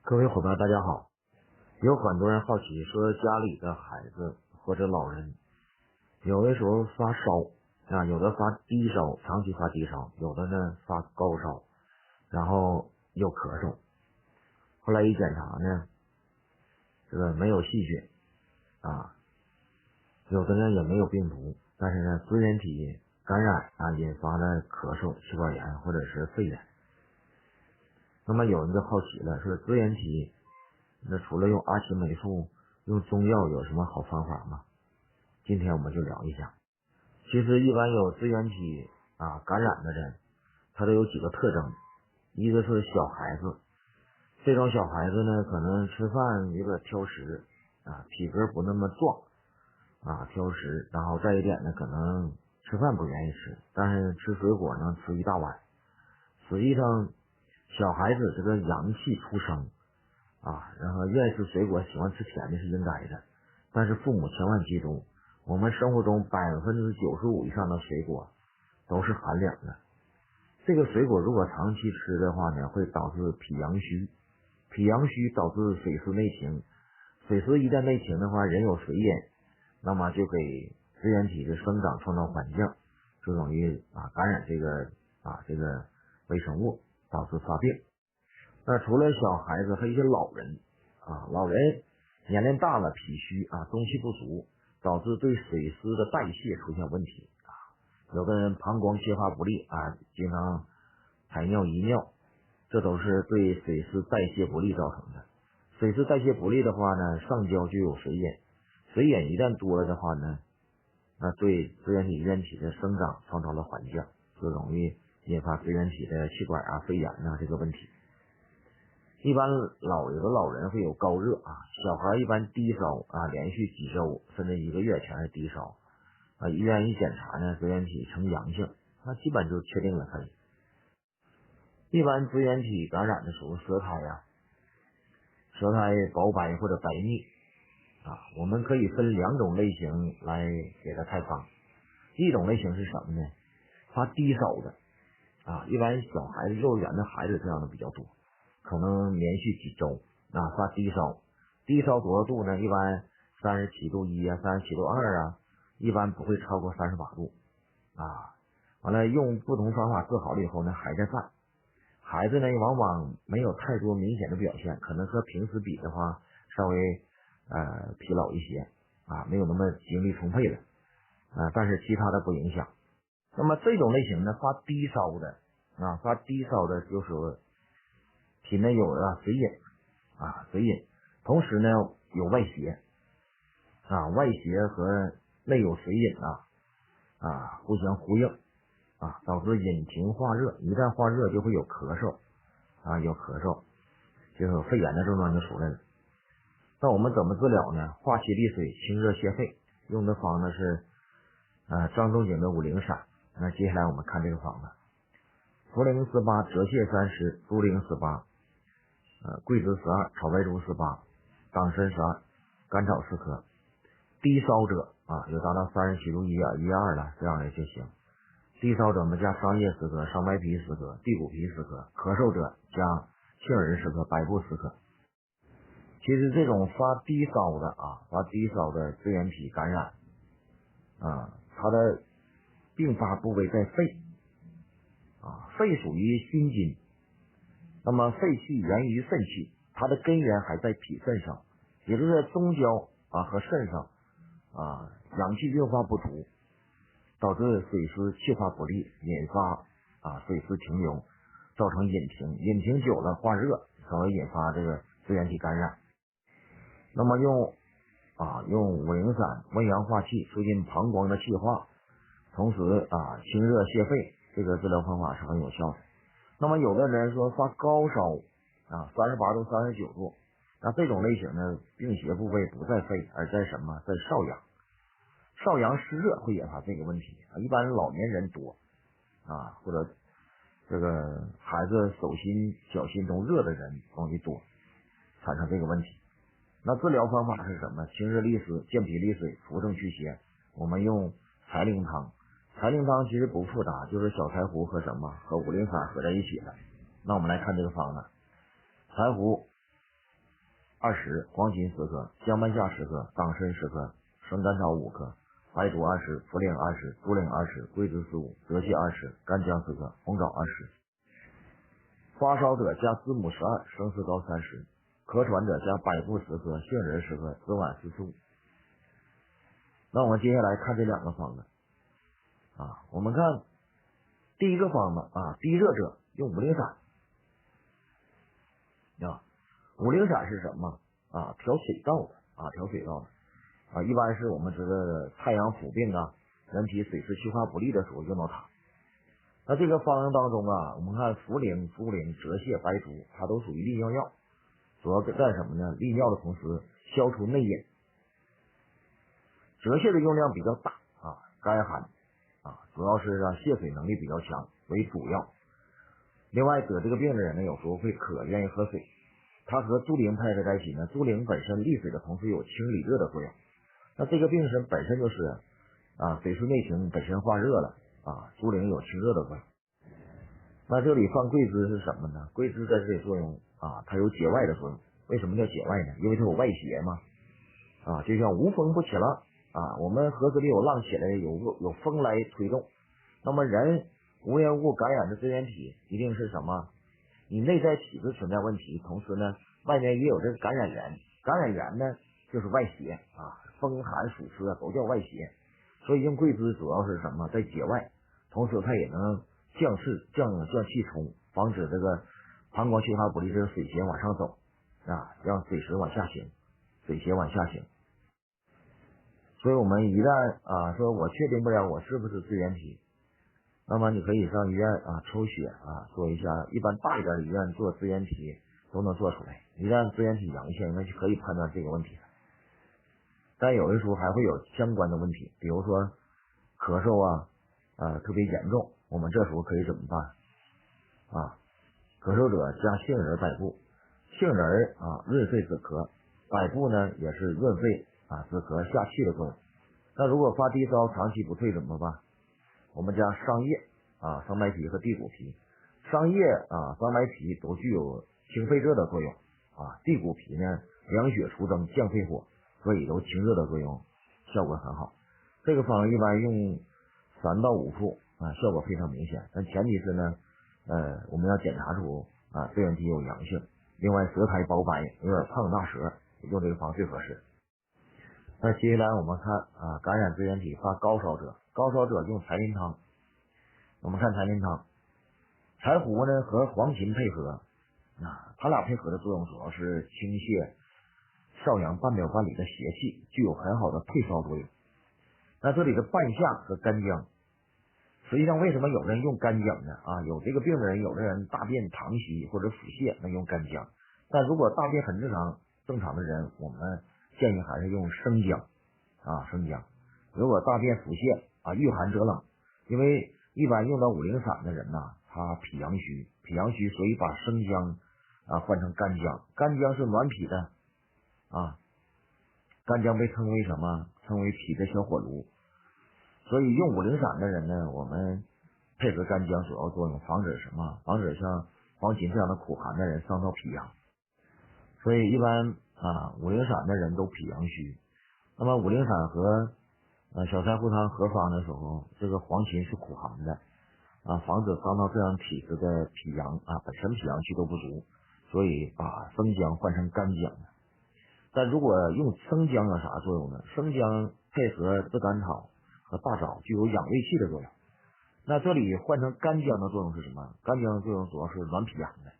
各位伙伴，大家好。有很多人好奇说，家里的孩子或者老人，有的时候发烧有的发低烧，长期发低烧，有的呢发高烧，然后又咳嗽。后来一检查呢，这个没有细菌有的呢也没有病毒，但是呢支原体感染引发了咳嗽、气管炎或者是肺炎。那么有人就好奇了，说支原体那除了用阿奇霉素，用中药有什么好方法吗？今天我们就聊一下。其实一般有支原体感染的人，他都有几个特征。一个是小孩子，这种小孩子呢可能吃饭有点挑食体格不那么壮挑食，然后再一点呢可能吃饭不愿意吃，但是吃水果呢吃一大碗。实际上小孩子这个阳气出生然后愿意吃水果，喜欢吃甜的是应该的，但是父母千万记住，我们生活中95%以上的水果都是寒凉的。这个水果如果长期吃的话呢，会导致脾阳虚，脾阳虚导致水湿内停，水湿一旦内停的话，人有水饮，那么就给支原体的生长创造环境，就容易感染这个微生物，导致发病。那除了小孩子，还有一些老人老人年龄大了，脾虚中气不足，导致对水湿的代谢出现问题有的人膀胱消化不利经常排尿遗尿，这都是对水湿代谢不利造成的。水湿代谢不利的话呢，上焦就有水饮，水饮一旦多了的话呢，那对支原体原体的生长创造了环境，就容易引发支原体的气管肺炎这个问题。一般有的老人会有高热小孩一般低烧连续几周甚至1个月全是低烧医院一检查呢，支原体呈阳性，那基本就确定了可以。一般支原体感染的时候，舌苔薄白或者白腻我们可以分2种类型来给它开方。一种类型是什么呢？发低烧的一般小孩子、幼儿园的孩子这样的比较多，可能连续几周发低烧。低烧多少度呢？一般37度137度2一般不会超过38度完了用不同方法治好了以后呢，还在犯。孩子呢往往没有太多明显的表现，可能和平时比的话稍微疲劳一些没有那么精力充沛了但是其他的不影响。那么这种类型呢，发低烧的就是体内有水饮同时呢有外邪外邪和内有水饮互相呼应导致引停化热，一旦化热就会有咳嗽有咳嗽，就有肺炎的症状就出来了。那我们怎么治疗呢？化气利水，清热泻肺，用的方呢是张仲景的五苓散。那接下来我们看这个方子：茯苓18，折泻30，猪苓18，桂枝12，炒白术18，党参12，甘草4颗。低烧者有达到37度1、1、2了，这样的就行。低烧者我们加桑叶10颗，桑白皮10颗，地骨皮10颗。咳嗽者加杏仁10颗，白布10颗。其实这种发低烧的支原体感染它的并发部位在肺肺属于心经，那么肺气源于肾气，它的根源还在脾肾上，也就是在中焦和肾上阳气运化不足，导致水湿气化不利，引发水湿停留，造成引停久了化热，从而引发这个支原体感染。那么用五苓散温阳化气，促进膀胱的气化，同时清热泻肺，这个治疗方法是很有效的。那么有的人说发高烧38度39度，那这种类型呢，病邪部位不在肺，而在什么？在少阳。少阳湿热会引发这个问题一般老年人多或者这个孩子手心脚心中热的人容易多产生这个问题。那治疗方法是什么？清热利湿，健脾利水，扶正祛邪。我们用柴苓汤。柴苓汤其实不复杂，就是小柴胡和五苓散合在一起的。那我们来看这个方子：柴胡20，黄芩4克，姜半夏10克，党参10克，生甘草5克，白术20，茯苓20，猪苓20，桂枝15，泽泻20，干姜4克，红枣20。发烧者加知母12，生石膏30，咳喘者加百附10克，杏仁10克，紫菀45。那我们接下来看这2个方子啊，我们看第一个方子啊，低热者用五苓散啊，五苓散是什么啊？调水燥的啊，调水燥的啊，一般是我们知道太阳腐病啊，人体水湿气化不利的时候用到它。那这个方子当中啊，我们看茯苓、猪苓、泽泻、白术，它都属于利尿药，主要在什么呢？利尿的同时消除内饮。泽泻的用量比较大啊，干寒啊，主要是泄水能力比较强为主要。另外得这个病的人呢，有时候会渴，愿意喝水。它和猪苓配合在一起呢，猪苓本身利水的同时有清理热的作用。那这个病身本身就是啊，水湿内停，本身化热了啊，猪苓有清热的作用。那这里放桂枝是什么呢？桂枝在这里作用啊，它有解外的作用。为什么叫解外呢？因为它有外邪嘛啊，就像无风不起浪啊，我们河水里有浪起来，有风来推动。那么人无缘无故感染的支原体一定是什么？你内在体质存在问题，同时呢，外面也有这个感染源，感染源呢就是外邪啊，风寒暑湿都叫外邪。所以用桂枝主要是什么？在解外，同时它也能降湿、降气冲，防止这个膀胱气化不利，这个水邪往上走啊，让水湿往下行，水邪往下行。所以我们一旦啊说我确定不了我是不是支原体，那么你可以上医院啊抽血啊做一下，一般大一点的医院做支原体都能做出来。一旦支原体阳性，那就可以判断这个问题了。但有的时候还会有相关的问题，比如说咳嗽特别严重，我们这时候可以怎么办啊？咳嗽者加杏仁百附，杏仁啊润肺止咳，百附呢也是润肺啊止咳下气的作用。那如果发低烧长期不退怎么办？我们加桑叶啊、桑白皮和地骨皮。桑叶啊、桑白皮都具有清肺热的作用啊，地骨皮呢凉血除蒸降肺火，所以都清热的作用，效果很好。这个方一般用3到5副啊，效果非常明显。但前提是呢，我们要检查出啊支原体有阳性。另外舌苔薄白，有点胖大舌，用这个方最合适。那接下来我们看啊，感染支原体发高烧者，高烧者用柴林汤。我们看柴林汤，柴胡呢和黄芩配合啊，它俩配合的作用主要是清泻少阳半表半里的邪气，具有很好的退烧作用。那这里的半夏和干姜，实际上为什么有人用干姜呢？啊，有这个病的人，有的人大便溏稀或者腹泻，那用干姜。但如果大便很正常的人，我们建议还是用生姜啊，生姜。如果大便腹泻啊，遇寒则冷，因为一般用到五苓散的人呐，他脾阳虚，所以把生姜啊换成干姜。干姜是暖脾的啊，干姜被称为什么？称为脾的小火炉。所以用五苓散的人呢，我们配合干姜主要作用防止什么？防止像黄芩这样的苦寒的人伤到脾阳。所以一般啊，五苓散的人都脾阳虚。那么五苓散和小柴胡汤合方的时候，这个黄芩是苦寒的啊，防止伤到这样体质的脾阳啊，本身脾阳气都不足，所以把生姜换成干姜。但如果用生姜有啥作用呢？生姜配合炙甘草和大枣具有养胃气的作用。那这里换成干姜的作用是什么？干姜的作用主要是暖脾阳的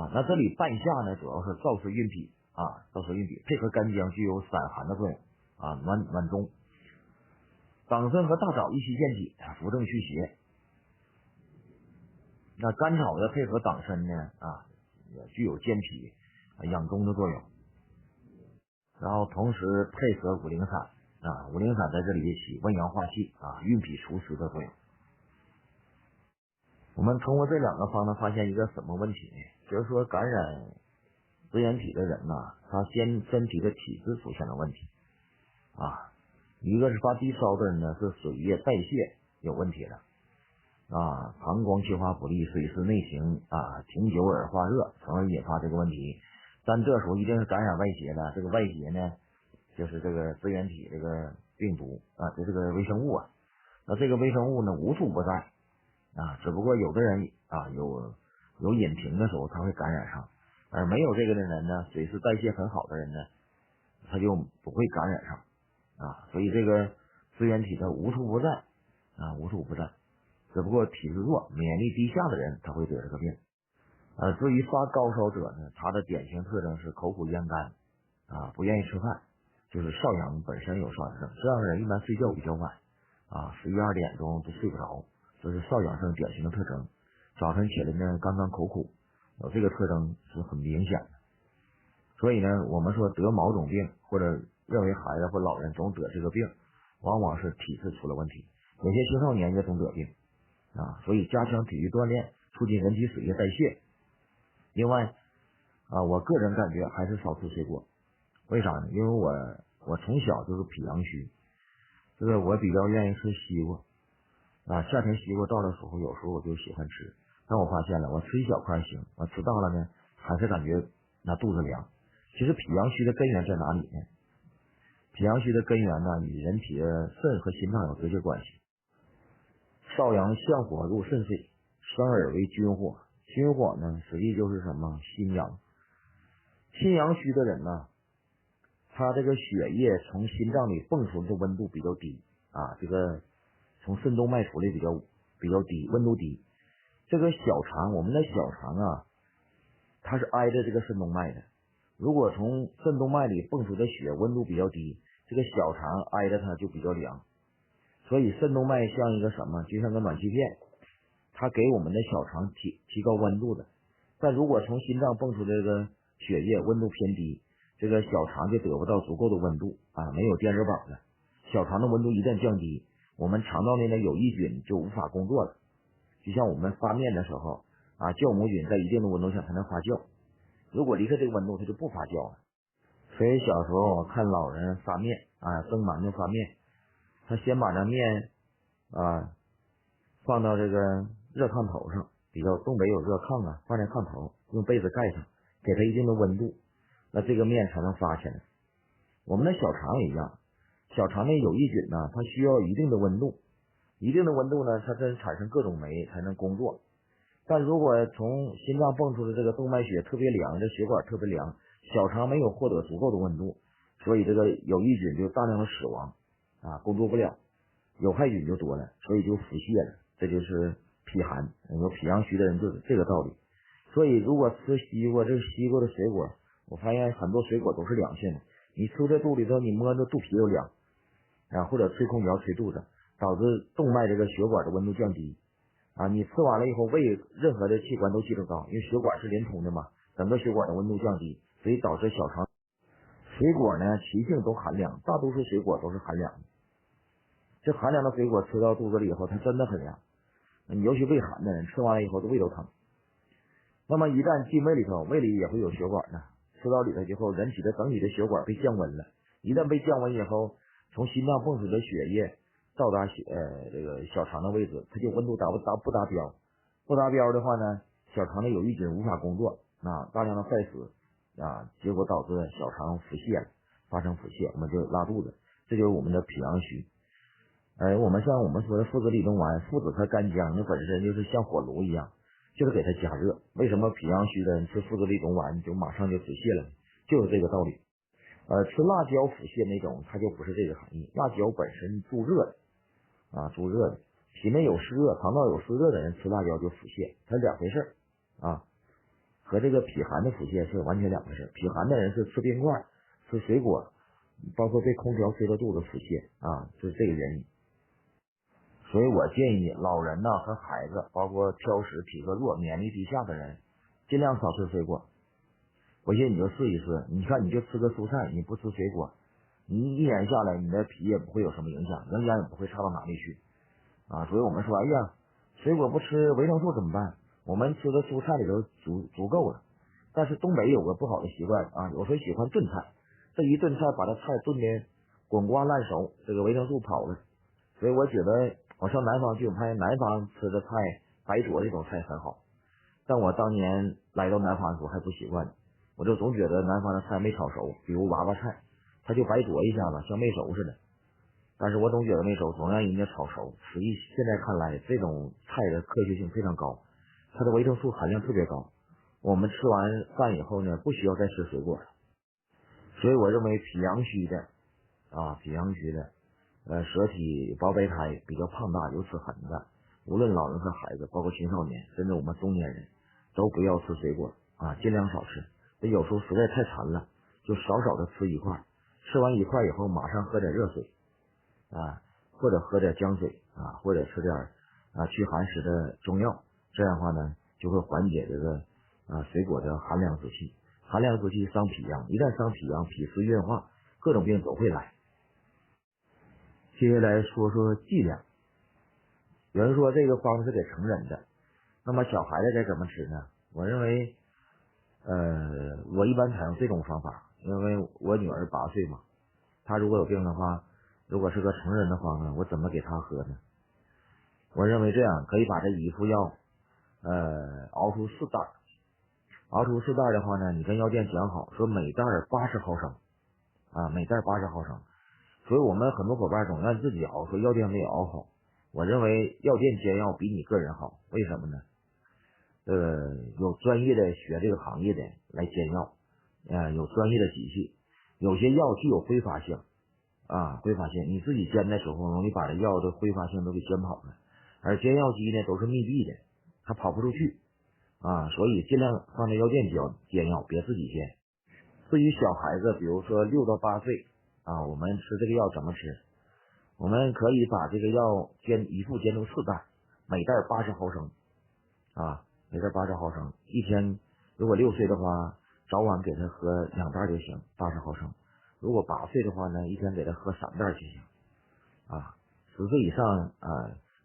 啊。那这里半夏呢，主要是燥湿运脾啊，燥湿运脾，配合干姜具有散寒的作用啊，暖中。党参和大枣一起健体，扶正祛邪。那甘草的配合党参呢啊，也具有健脾养中的作用。然后同时配合五苓散啊，五苓散在这里起温阳化气啊、运脾除湿的作用。我们通过这2个方呢，发现一个什么问题呢？就是说感染支原体的人呐，他身体的体质出现了问题啊。一个是发低烧的人呢，是水液代谢有问题了啊，膀胱气化不利，水湿内停啊，停久而化热，从而引发这个问题。但这时候一定是感染外邪的，这个外邪呢，就是这个支原体这个病毒啊，就这个微生物啊。那这个微生物呢无处不在啊，只不过有的人啊有隐屏的时候他会感染上，而没有这个的人呢，水湿代谢很好的人呢，他就不会感染上啊。所以这个支原体它无处不在啊，无处不在，只不过体质弱、免疫力低下的人他会得这个病。至于发高烧者呢，他的典型特征是口苦咽干啊，不愿意吃饭，就是少阳本身有少阳症，这样的人一般睡觉比较晚啊，11、12点钟都睡不着，这是少阳症典型的特征。早晨起来呢，刚刚口苦，这个特征是很明显的。所以呢，我们说得某种病，或者认为孩子或老人总得这个病，往往是体质出了问题。有些青少年也总得病啊，所以加强体育锻炼，促进人体水液代谢。另外我个人感觉还是少吃水果，为啥呢？因为我从小就是脾阳虚，就是我比较愿意吃西瓜啊，夏天西瓜到的时候，有时候我就喜欢吃，但我发现了，我吃一小块行，我吃大了呢，还是感觉那肚子凉。其实脾阳虚的根源在哪里呢？脾阳虚的根源呢，与人体的肾和心脏有直接关系。少阳向火入肾水，生而为君火。君火呢，实际就是什么？心阳。心阳虚的人呢，他这个血液从心脏里泵出的温度比较低啊，这个从肾动脉出来比较低，温度低。这个小肠，我们的小肠啊，它是挨着这个肾动脉的。如果从肾动脉里泵出的血温度比较低，这个小肠挨着它就比较凉。所以肾动脉像一个什么？就像个暖气片，它给我们的小肠提高温度的。但如果从心脏泵出的这个血液温度偏低，这个小肠就得不到足够的温度啊，没有电热板了。小肠的温度一旦降低，我们肠道内的有益菌就无法工作了。就像我们发面的时候啊，酵母菌在一定的温度下才能发酵，如果离开这个温度，它就不发酵了。所以小时候我看老人发面啊，蒸馒头发面，他先把这面放到这个热炕头上，比较东北有热炕啊，放在炕头，用被子盖上，给它一定的温度，那这个面才能发起来。我们的小肠也一样，小肠内有益菌呢，它需要一定的温度，一定的温度呢，它才产生各种酶才能工作。但如果从心脏泵出的这个动脉血特别凉，这血管特别凉，小肠没有获得足够的温度，所以这个有益菌就大量的死亡啊，工作不了，有害菌就多了，所以就腹泻了。这就是脾寒，有脾阳虚的人就是这个道理。所以如果吃西瓜，这个西瓜的水果，我发现很多水果都是凉性的，你吃在肚里头，你摸着肚皮都凉啊，或者吹空调吹肚子，导致动脉这个血管的温度降低啊。你吃完了以后，胃任何的器官都激得高，因为血管是连通的嘛，整个血管的温度降低，所以导致小肠。水果呢，其性都寒凉，大多数水果都是寒凉的。这寒凉的水果吃到肚子里以后，它真的很凉。你尤其胃寒的人，吃完了以后都胃都疼。那么一旦进胃里头，胃里也会有血管的，吃到里头以后，人体的整体的血管被降温了。一旦被降温以后，从心脏泵出的血液到达这个小肠的位置，它就温度不达标，不达标的话呢，小肠的有益菌无法工作啊，大量的坏死啊，结果导致小肠腹泻了，发生腹泻，我们就拉肚子，这就是我们的脾阳虚。我们像我们说的附子理中丸，附子和干姜，那本身就是像火炉一样，就是给它加热。为什么脾阳虚的人吃附子理中丸就马上就腹泻了？就是这个道理。吃辣椒腹泻那种，它就不是这个含义。辣椒本身助热的啊，助热的，体内有湿热、肠道有湿热的人吃辣椒就腹泻，它是两回事啊，和这个脾寒的腹泻是完全两回事。脾寒的人是吃冰块、吃水果，包括被空调吹到肚子腹泻啊，就是这个原因。所以我建议老人呢和孩子，包括挑食、体格弱、免疫力低下的人，尽量少吃水果。回去你就试一试，你看你就吃个蔬菜，你不吃水果，你一年下来你的脾也不会有什么影响，营养也不会差到哪里去啊。所以我们说，哎呀，水果不吃维生素怎么办？我们吃的蔬菜里头足够了。但是东北有个不好的习惯啊，有时候喜欢炖菜，这一炖菜把这菜炖的滚瓜烂熟，这个维生素跑了。所以我觉得我上南方去，我发现南方吃的菜，白灼这种菜很好。但我当年来到南方的时候还不习惯，我就总觉得南方的菜没炒熟，比如娃娃菜，它就白灼一下子，像没熟似的。但是我总觉得没熟，总让人家炒熟。实际现在看来，这种菜的科学性非常高，它的维生素含量特别高。我们吃完饭以后呢，不需要再吃水果了。所以我认为脾阳虚的，舌体薄白苔比较胖大有齿痕的，无论老人和孩子，包括青少年，甚至我们中年人，都不要吃水果尽量少吃。这有时候实在太馋了，就少少的吃一块，吃完一块以后，马上喝点热水或者喝点姜水或者吃点驱寒湿的中药，这样的话呢，就会缓解这个水果的寒凉之气。寒凉之气伤脾阳，一旦伤脾阳，脾湿运化，各种病都会来。接下来说说剂量。有人说这个方子是给成人的，那么小孩子该怎么吃呢？我认为我一般采用这种方法，因为我女儿8岁嘛，她如果有病的话，如果是个成人的方子，我怎么给她喝呢？我认为这样可以把这一副药熬出4袋，熬出4袋的话呢，你跟药店讲好，说每袋80毫升每袋80毫升。所以我们很多伙伴总让自己熬，说药店没有熬好。我认为药店煎药比你个人好，为什么呢？有专业的学这个行业的来煎药，有专业的机器，有些药具有挥发性挥发性，你自己煎的时候容易把这药的挥发性都给煎跑了，而煎药机呢都是密闭的，它跑不出去所以尽量放在药店煎药，别自己煎。至于小孩子，比如说6到8岁我们吃这个药怎么吃？我们可以把这个药一副煎出4袋，每袋80毫升每袋80毫升，一天如果6岁的话，早晚给他喝2袋就行，80毫升。如果8岁的话呢，一天给他喝3袋就行10岁以上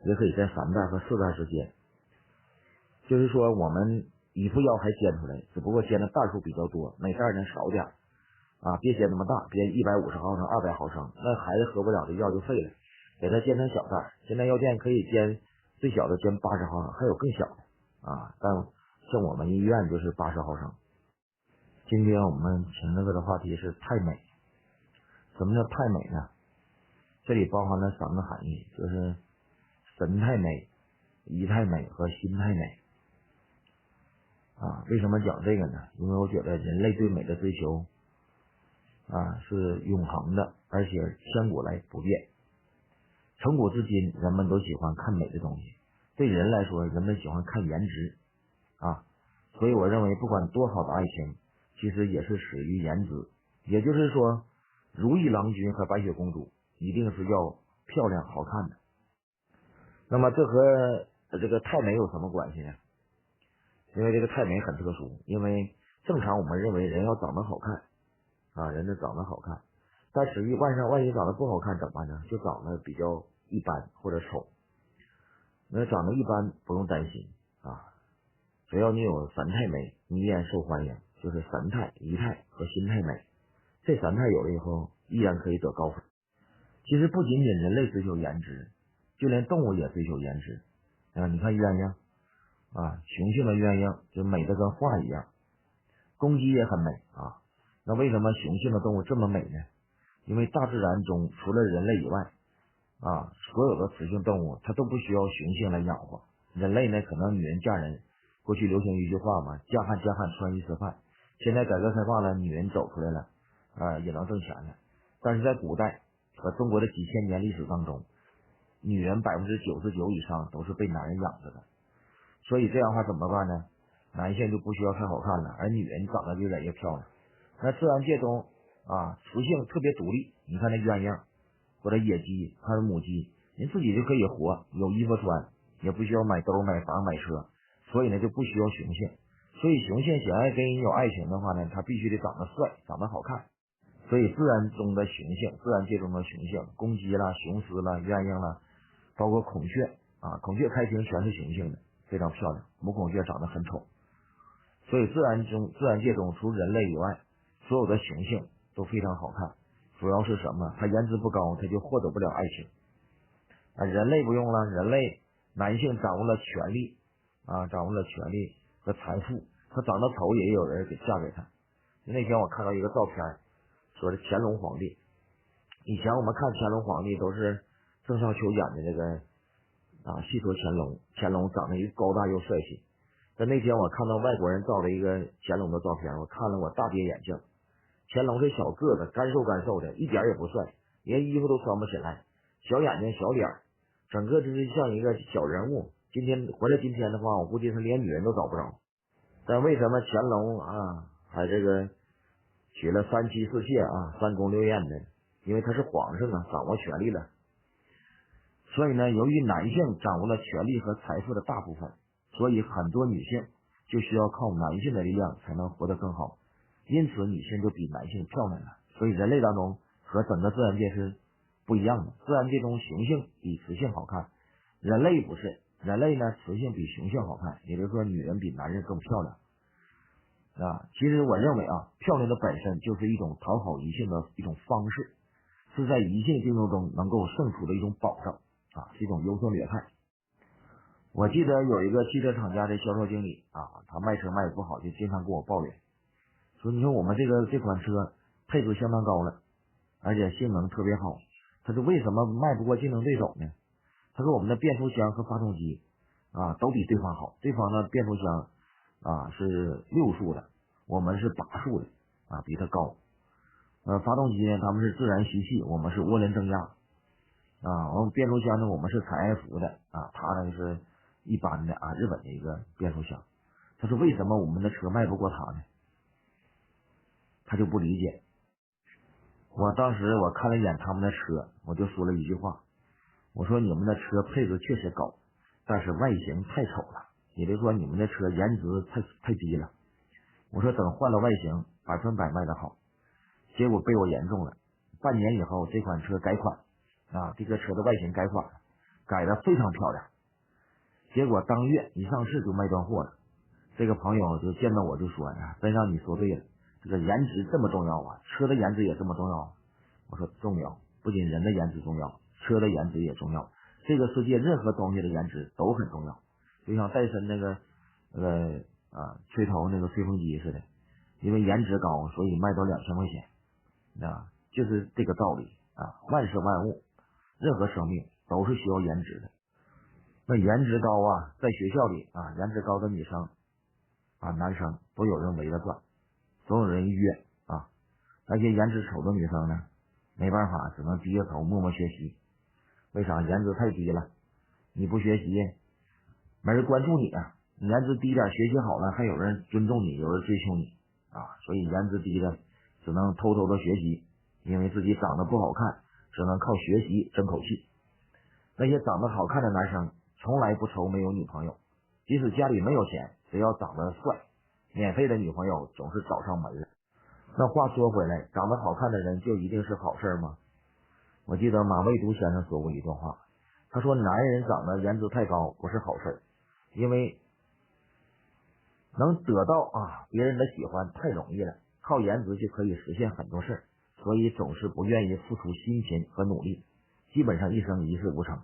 也可以在3袋和4袋之间。就是说我们一副药还煎出来，只不过煎的袋数比较多，每袋呢少点别煎那么大，别150毫升、200毫升，那孩子喝不了，这药就废了。给他煎成小袋，现在药店可以煎最小的煎80毫升，还有更小的但像我们医院就是80毫升。今天我们请这个的话题是太美。什么叫太美呢？这里包含了3个含义，就是神太美、仪太美和心太美为什么讲这个呢？因为我觉得人类对美的追求是永恒的，而且千古来不变。从古至今，人们都喜欢看美的东西。对人来说，人们喜欢看颜值所以我认为不管多好的爱情，其实也是始于颜值。也就是说，如意郎君和白雪公主一定是要漂亮好看的。那么这和这个太美有什么关系呢？因为这个太美很特殊，因为正常我们认为人要长得好看人长得好看，但实际万一长得不好看怎么办呢？就长得比较一般或者丑。那长得一般不用担心只要你有神态美，你依然受欢迎，就是神态、仪态和心态美。这3态有了以后，依然可以得高分。其实不仅仅人类追求颜值，就连动物也追求颜值你看鸳鸯雄性的鸳鸯就美得跟画一样，公鸡也很美那为什么雄性的动物这么美呢？因为大自然中除了人类以外所有的雌性动物它都不需要雄性来养活。人类呢，可能女人嫁人，过去流行一句话嘛，嫁汉穿衣吃饭。现在改革开放了，女人走出来了也能挣钱了。但是在古代和中国的几千年历史当中，女人99%以上都是被男人养着的。所以这样的话怎么办呢？男性就不需要太好看了，而女人长得越来越漂亮。那自然界中雌性特别独立，你看那鸳鸯或者野鸡还是母鸡，人自己就可以活，有衣服穿，也不需要买兜买房买车，所以呢就不需要雄性。所以雄性想要跟人有爱情的话呢，他必须得长得帅，长得好看。所以自然中的雄性，自然界中的雄性，公鸡啦、雄狮啦、鸳鸯啦，包括孔雀孔雀开屏全是雄性的，非常漂亮，母孔雀长得很丑。所以自然界中除人类以外，所有的雄性都非常好看。主要是什么？它颜值不高，它就获得不了爱情人类不用了，人类男性掌握了权力掌握了权力和财富，他长得丑也有人给嫁给他。那天我看到一个照片，说是乾隆皇帝。以前我们看乾隆皇帝都是郑少秋演的这个戏说乾隆，乾隆长得又高大又帅气。但那天我看到外国人照的一个乾隆的照片，我看了我大跌眼镜。乾隆这小个子，干瘦的，一点也不帅，连衣服都穿不起来，小眼睛小脸，整个就是像一个小人物。今天活到今天的话，我估计他连女人都找不着。但为什么乾隆还这个娶了3妻4妾3宫6院的？因为他是皇上掌握权力了。所以呢，由于男性掌握了权力和财富的大部分，所以很多女性就需要靠男性的力量才能活得更好。因此女性就比男性漂亮了。所以人类当中和整个自然界是不一样的。自然界中雄性比雌性好看，人类不是。人类呢，雌性比雄性好看，也就是说女人比男人更漂亮其实我认为漂亮的本身就是一种讨好异性的一种方式，是在异性竞争中能够胜出的一种保障是一种优胜劣汰。我记得有一个汽车厂家的销售经理他卖车卖的不好，就经常跟我抱怨说，你说我们这款车配置相当高了，而且性能特别好，他说为什么卖不过竞争对手呢？他说我们的变速箱和发动机都比对方好，对方的变速箱是6速的，我们是8速的比他高。发动机呢，他们是自然吸气，我们是涡轮增压我们变速箱呢，我们是采埃孚的他呢是一般的日本的一个变速箱。他说为什么我们的车卖不过他呢？他就不理解。我当时我看了一眼他们的车，我就说了一句话，我说你们的车配置确实高，但是外形太丑了，也就是说你们的车颜值太低了。我说等换了外形100%卖得好。结果被我言中了。半年以后这款车改款这个车的外形改款了，改得非常漂亮。结果当月一上市就卖断货了。这个朋友就见到我就说真让你说对了，这个颜值这么重要车的颜值也这么重要我说重要，不仅人的颜值重要，车的颜值也重要。这个世界任何东西的颜值都很重要，就像戴森那个吹头那个吹风机似的，因为颜值高，所以卖到2000块钱就是这个道理万事万物，任何生命都是需要颜值的。那颜值高在学校里颜值高的女生男生都有人围着转，总有人约那些颜值丑的女生呢，没办法，只能低着头默默学习。为啥？颜值太低了，你不学习没人关注你你颜值低点，学习好了还有人尊重你，有人追求你所以颜值低的只能偷偷的学习，因为自己长得不好看，只能靠学习争口气。那些长得好看的男生从来不愁没有女朋友，即使家里没有钱，只要长得帅，免费的女朋友总是找上门了。那话说回来，长得好看的人就一定是好事吗？我记得马未都先生说过一段话，他说男人长得颜值太高不是好事，因为能得到别人的喜欢太容易了，靠颜值就可以实现很多事，所以总是不愿意付出辛勤和努力，基本上一生一事无成。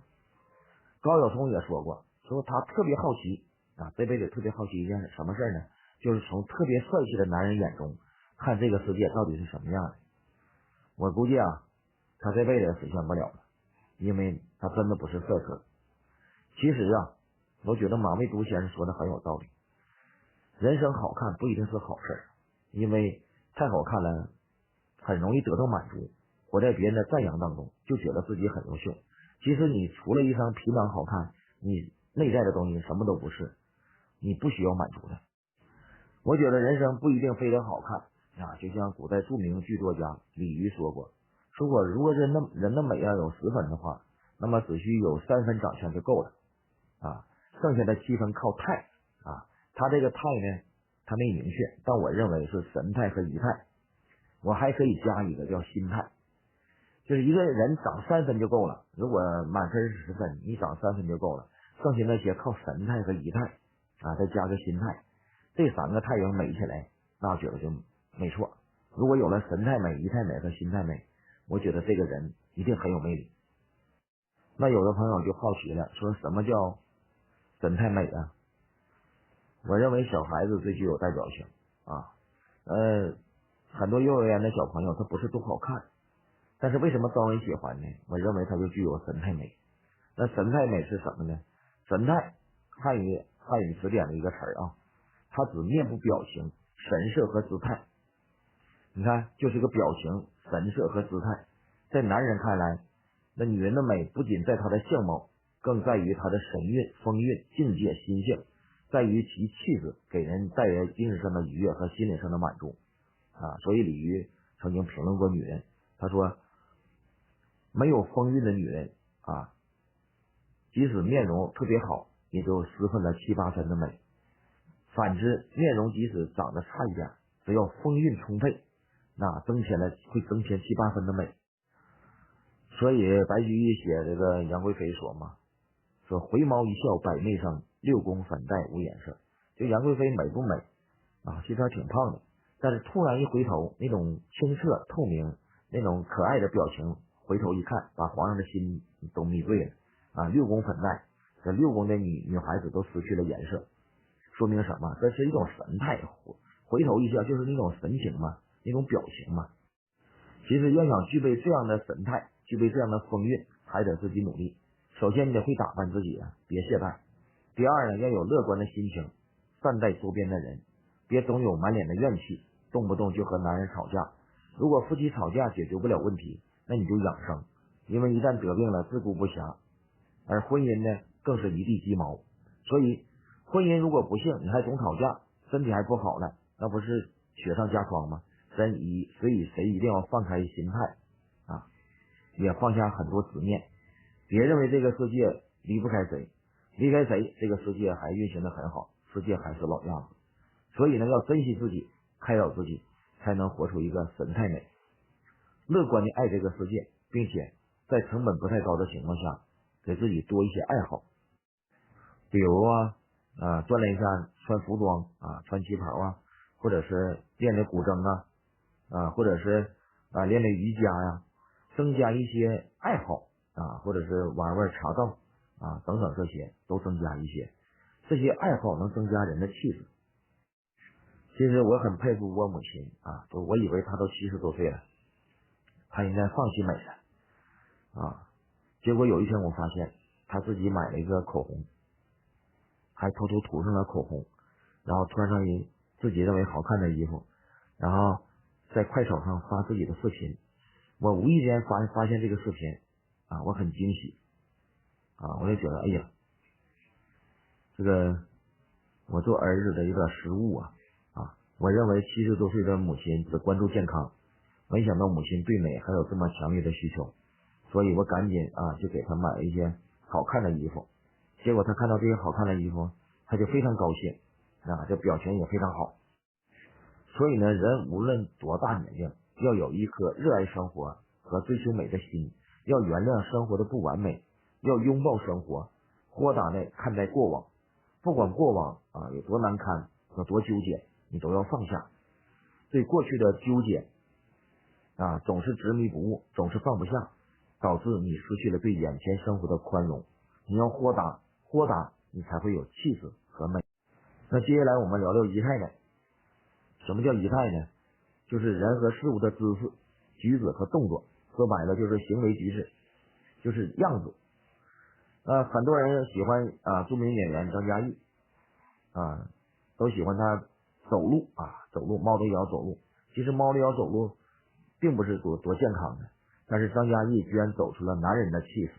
高晓松也说过，说他特别好奇这辈子特别好奇一件什么事呢？就是从特别帅气的男人眼中看这个世界到底是什么样的。我估计他这辈子也实现不了了，因为他真的不是色客。其实我觉得马未都先生说的很有道理，人生好看不一定是好事，因为太好看了很容易得到满足，活在别人的赞扬当中，就觉得自己很优秀。其实你除了一张皮囊好看，你内在的东西什么都不是，你不需要满足的。我觉得人生不一定非得好看就像古代著名剧作家李渔说过，如果人的美有10分的话，那么只需有3分长相就够了剩下的7分靠态他这个态呢，他没明确，但我认为是神态和仪态。我还可以加一个叫心态，就是一个人长3分就够了，如果满分是10分，你长3分就够了，剩下那些靠神态和仪态再加个心态，这3个太阳美起来，那我觉得就没错。如果有了神态美、仪态美和心态美，我觉得这个人一定很有魅力。那有的朋友就好奇了，说什么叫神态美我认为小孩子最具有代表性很多幼儿园的小朋友他不是多好看，但是为什么招人喜欢呢？我认为他就具有神态美。那神态美是什么呢？神态，汉语词典的一个词啊，它指面部表情、神色和姿态。你看，就是个表情、神色和姿态。在男人看来，那女人的美不仅在她的相貌，更在于她的神韵、风韵、境界、心性，在于其气质，给人带来精神上的愉悦和心理上的满足啊。所以李渔曾经评论过女人，他说，没有风韵的女人啊，即使面容特别好，也就失分了7、8分的美。反之，面容即使长得差一点，只要风韵充沛，那会增添7、8分的美。所以白居易写这个杨贵妃说嘛，说回眸一笑百媚生，6宫粉黛无颜色。就杨贵妃美不美啊？其实她挺胖的，但是突然一回头，那种清澈透明、那种可爱的表情，回头一看，把皇上的心都迷醉了啊！6宫粉黛，这6宫的女孩子都失去了颜色，说明什么？这是一种神态，回头一笑就是那种神情嘛，那种表情嘛。其实要想具备这样的神态，具备这样的风韵，还得自己努力。首先你得会打扮自己啊，别懈怠。第二呢，要有乐观的心情，善待周边的人，别总有满脸的怨气，动不动就和男人吵架。如果夫妻吵架解决不了问题，那你就养生，因为一旦得病了，自顾不暇。而婚姻呢，更是一地鸡毛。所以婚姻如果不幸你还总吵架，身体还不好了，那不是雪上加霜吗？所以谁一定要放开心态啊，也放下很多执念，别认为这个世界离不开谁，离开谁这个世界还运行的很好，世界还是老样子。所以呢，要珍惜自己，开导自己，才能活出一个神态美，乐观的爱这个世界，并且在成本不太高的情况下，给自己多一些爱好，比如锻炼一下穿服装啊，穿旗袍啊，或者是练练古筝或者是练练瑜伽呀，增加一些爱好或者是玩玩茶道等等，这些都增加一些，这些爱好能增加人的气质。其实我很佩服我母亲我以为她都70多岁了，她应该放弃美了结果有一天我发现她自己买了一个口红，还偷偷涂上了口红，然后穿上自己认为好看的衣服，然后在快手上发自己的视频。我无意间发现这个视频我很惊喜我就觉得哎呀，这个我做儿子的有点失误我认为70多岁的母亲只关注健康，没想到母亲对美还有这么强烈的需求，所以我赶紧就给她买了一些好看的衣服。结果她看到这些好看的衣服，她就非常高兴这表情也非常好。所以呢，人无论多大年龄，要有一颗热爱生活和追求美的心，要原谅生活的不完美，要拥抱生活，豁达的看待过往，不管过往有多难堪和多纠结，你都要放下。对过去的纠结总是执迷不悟，总是放不下，导致你失去了对眼前生活的宽容。你要豁达，你才会有气质和美。那接下来我们聊聊仪态美。什么叫仪态呢？就是人和事物的姿势、举止和动作，说白了就是行为举止，就是样子。很多人喜欢著名演员张嘉译都喜欢他走路猫着腰走路。其实猫着腰走路并不是多健康的，但是张嘉译居然走出了男人的气势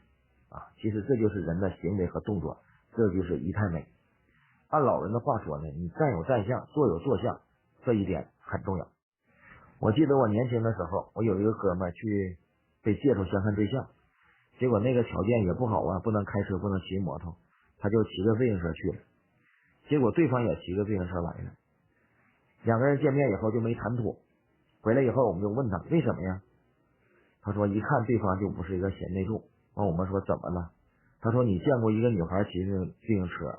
其实这就是人的行为和动作，这就是仪态美。按老人的话说呢，你站有站相，坐有坐相，这一点很重要。我记得我年轻的时候，我有一个哥们去被介绍相看对象，结果那个条件也不好不能开车，不能骑摩托，他就骑个自行车去了。结果对方也骑个自行车来了，两个人见面以后就没谈妥。回来以后我们就问他为什么呀？他说一看对方就不是一个贤内助。问我们说怎么了？他说你见过一个女孩骑自行车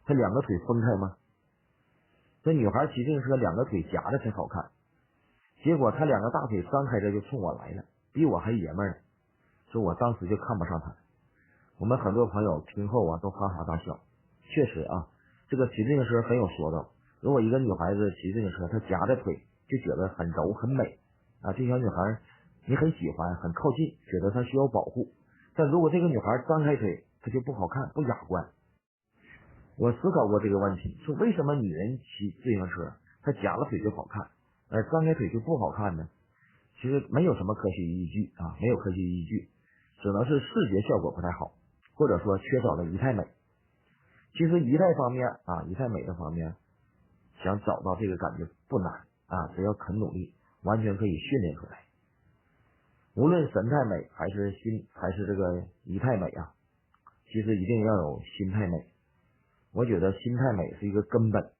她两个腿分开吗？这女孩骑自行车两个腿夹着才好看，结果她两个大腿张开着就冲我来了，比我还爷们儿。说我当时就看不上她。我们很多朋友听后都哈哈大笑。确实这个骑自行车很有说道。如果一个女孩子骑自行车，她夹着腿就觉得很柔很美啊，这小女孩你很喜欢很靠近，觉得她需要保护。但如果这个女孩张开腿，她就不好看不雅观。我思考过这个问题，说为什么女人骑自行车她夹了腿就好看，而张开腿就不好看呢？其实没有什么科学依据啊，没有科学依据，只能是视觉效果不太好，或者说缺少了仪态美。其实仪态方面啊，仪态美的方面，想找到这个感觉不难啊，只要肯努力，完全可以训练出来。无论神态美还是这个仪态美啊，其实一定要有心态美。我觉得心态美是一个根本。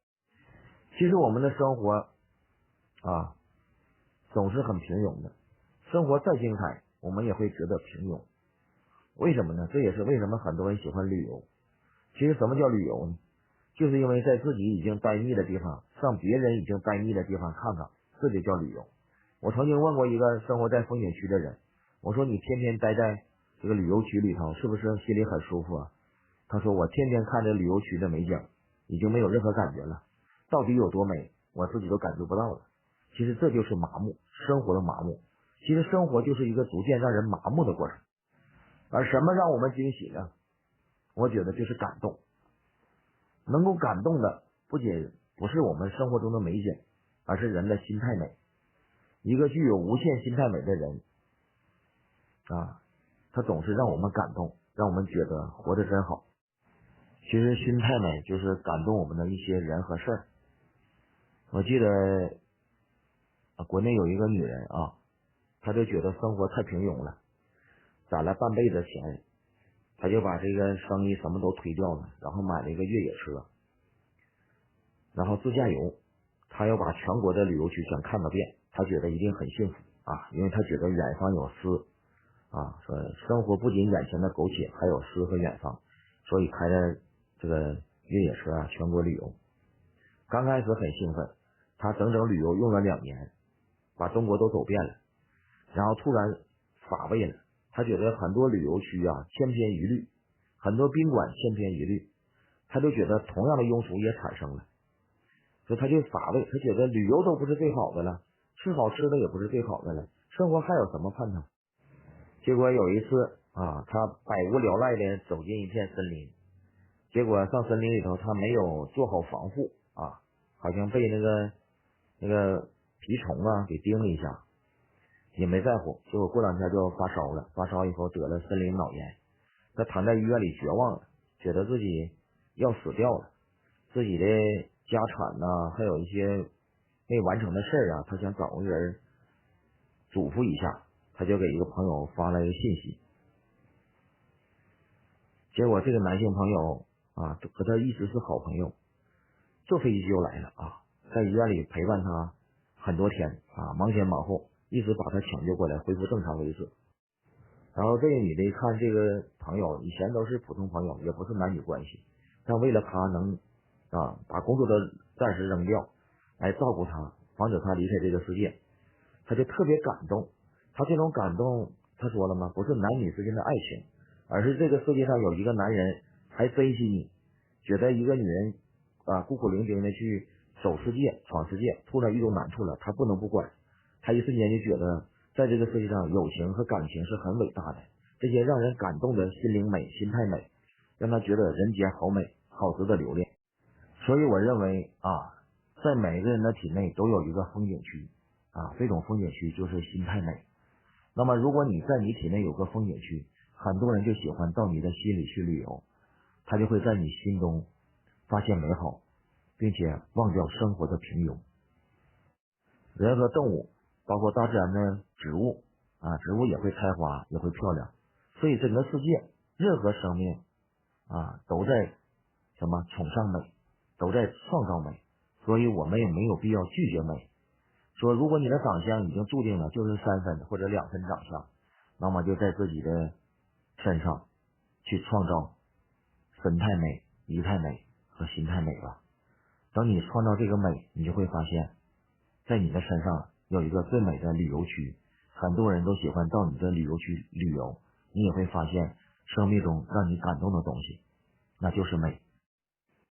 其实我们的生活啊，总是很平庸的，生活再精彩，我们也会觉得平庸。为什么呢？这也是为什么很多人喜欢旅游。其实什么叫旅游呢？就是因为在自己已经待腻的地方，上别人已经待腻的地方看看，这就叫旅游。我曾经问过一个生活在风景区的人，我说你天天待在这个旅游区里头，是不是心里很舒服啊？他说我天天看着旅游区的美景，已经没有任何感觉了，到底有多美，我自己都感觉不到了。其实这就是麻木，生活的麻木。其实生活就是一个逐渐让人麻木的过程。而什么让我们惊喜呢？我觉得就是感动。能够感动的不仅不是我们生活中的美景，而是人的心态美。一个具有无限心态美的人啊，他总是让我们感动，让我们觉得活得真好。其实心态美就是感动我们的一些人和事儿。我记得国内有一个女人啊，她就觉得生活太平庸了，攒了半辈子钱，她就把这个生意什么都推掉了，然后买了一个越野车，然后自驾游，她要把全国的旅游区全看个遍，她觉得一定很幸福啊，因为她觉得远方有诗啊，说生活不仅眼前的苟且，还有诗和远方，所以开着这个越野车啊，全国旅游。刚开始很兴奋，她整整旅游用了2年，把中国都走遍了，然后突然乏味了。他觉得很多旅游区啊千篇一律，很多宾馆千篇一律，他就觉得同样的庸俗也产生了，所以他就乏味。他觉得旅游都不是最好的了，吃好吃的也不是最好的了，生活还有什么盼头？结果有一次啊，他百无聊赖的走进一片森林，结果上森林里头他没有做好防护啊，好像被那个蜱虫啊给叮了一下，也没在乎，结果过2天就发烧了，发烧以后得了森林脑炎。他躺在医院里绝望了，觉得自己要死掉了，自己的家产呐，还有一些没完成的事儿啊，他想找个人嘱咐一下，他就给一个朋友发了一个信息。结果这个男性朋友啊，和他一直是好朋友，坐飞机就来了啊，在医院里陪伴他很多天啊，忙前忙后，一直把他抢救过来，恢复正常为止。然后这个女的一看这个朋友以前都是普通朋友，也不是男女关系，但为了他能把工作的暂时扔掉，来照顾他，防止他离开这个世界，他就特别感动。他这种感动，他说了吗？不是男女之间的爱情，而是这个世界上有一个男人还珍惜你，觉得一个女人孤苦伶仃的去走世界闯世界，突然遇到难处了，他不能不管。他一瞬间就觉得在这个世界上友情和感情是很伟大的，这些让人感动的心灵美心态美，让他觉得人间好美，好值得留恋。所以我认为在每个人的体内都有一个风景区这种风景区就是心态美。那么如果你在你体内有个风景区，很多人就喜欢到你的心里去旅游，他就会在你心中发现美好，并且忘掉生活的平庸。人和动物包括大自然的植物植物也会开花，也会漂亮。所以整个世界任何生命都在崇尚美，都在创造美。所以我们也没有必要拒绝美。说如果你的长相已经注定了就是3分或者2分长相，那么就在自己的身上去创造神态美、仪态美和心态美吧。等你创造这个美，你就会发现在你的身上有一个最美的旅游区，很多人都喜欢到你的旅游区旅游，你也会发现生命中让你感动的东西，那就是美。